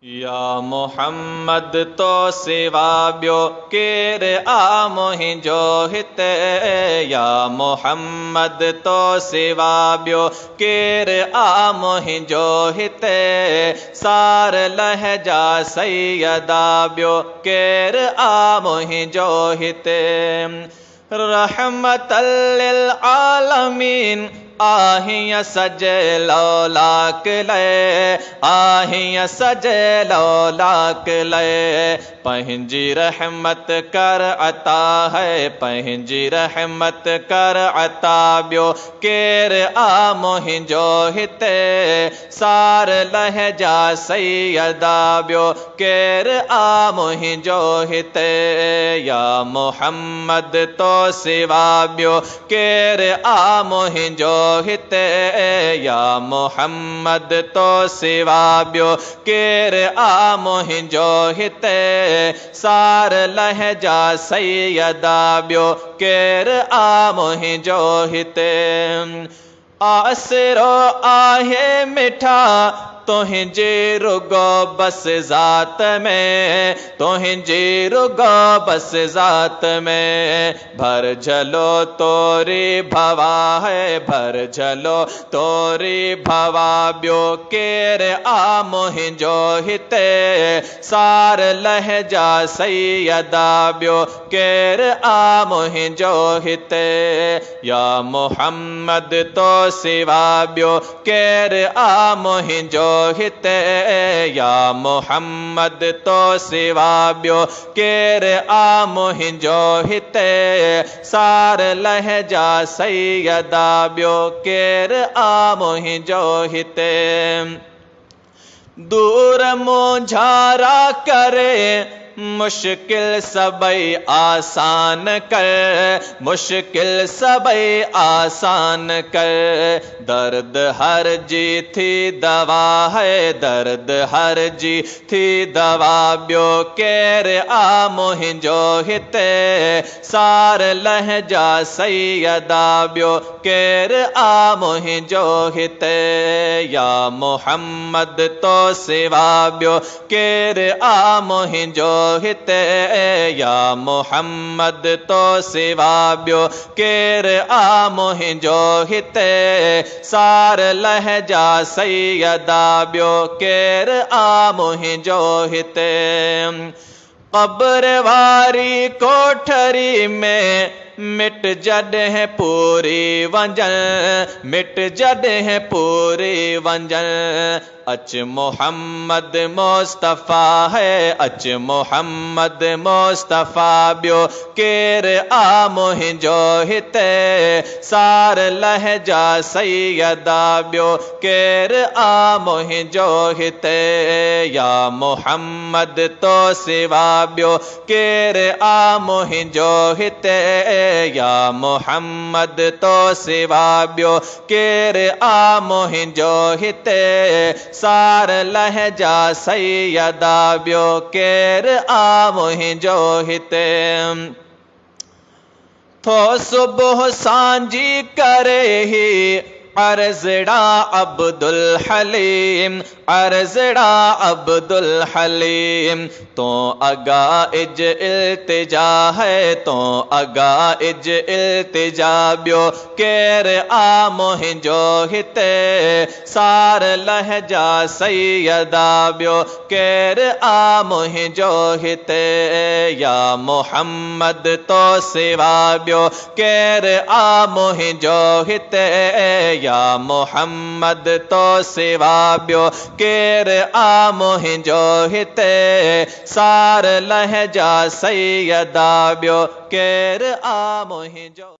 या मोहम्मद तो सिवा ॿियो केरु आ मुंहिंजो हिते। या मोहम्मद तो सिवा ॿियो केरु आ मुंहिंजो हिते। सार लहजा सैयदा ॿियो केरु आ मुंहिंजो हिते। रहमतल लिल आलमीन आहियां सजे लौलाक लए। आहियां सजे लौलाक लए। पंहिंजी रहमत कर अता है। पंहिंजी रहमत कर अता ॿियो केरु आ मुंहिंजो हिते। सार लहजा सैयदा ॿियो केरु आ मुंहिंजो हिते। या मोहम्मद तो सिवा ॿियो केरु आ मुंहिंजो हिते। या मोहम्मद तो सिवा ॿियो केरु आ मुंहिंजो हिते। सार लहजा सैयदा ॿियो केरु आ मुंहिंजो हिते। आसरो आहे मिठा तुंहिंजे रुगो बस ज़ात में। तुंहिंजे रुगो बस ज़ात में। भर झलो तोरी भवा है। भर झलो तोरी भवा ॿियो केरु आ मुंहिंजो हिते। सार लहजा सैयदा ॿियो केरु आ मुंहिंजो हिते। या मोहम्मद तो सिवा ॿियो केरु आ मुंहिंजो हिते। या मोहम्मद तो सिवा ॿियो केरु आ मुंहिंजो हिते। सार लहजा सैयदा ॿियो केरु आ मुंहिंजो हिते। दूर मुझारा करे मुश्किल सबई आसान कर। मुश्किल सबई आसान कर। दर्द हर जी थी दवा है। दर्द हर जी थी दवा ॿियो केरु आ मुंहिंजो हिते। सार लहजा सैयदा ॿियो केरु आ मुंहिंजो हिते। या मोहम्मद तो सिवा ॿियो केरु आ मुंहिंजो हिते। या मोहम्मद तो सिवा ॿियो केरु आ मुंहिंजो हिते। सार लहजा सैयदा ॿियो केरु आ मुंहिंजो हिते। क़ब्र वारी कोठरी में मिट जॾहिं पूरी वंजन। मिट जॾहिं पूरी वंजन। अच मोहम्मद मुस्तफ़ा है। अच मोहम्मद मुस्तफ़ा ॿियो केरु आ मुंहिंजो हिते। सार लहजा सैयदा ॿियो केरु आ मुंहिंजो हिते। या मोहम्मद तो सिवा ॿियो केरु आ मुंहिंजो हिते। या मोहम्मद तो सिवा ॿियो केरु आ मुंहिंजो हिते। सार लहजा सैयदा ॿियो केरु आ मुंहिंजो हिते। थो सुबुह सांझी करे ही अर्ज़ड़ा अब्दुल हलीम। अर्ज़ड़ा अब्दुल हलीम। तो अगा इज इल्तिजा है। तो अगा इज इल्तिजा ॿियो केरु आ मुंहिंजो हिते। सार लहजा सैयदा ॿियो केरु आ मुंहिंजो हिते। या मोहम्मद तो सिवा ॿियो केरु आ मुंहिंजो हिते। या मोहम्मद तो सिवा ॿियो केरु आ मुंहिंजो हिते। सार लहजा सैयदा ॿियो केरु आ मुंहिंजो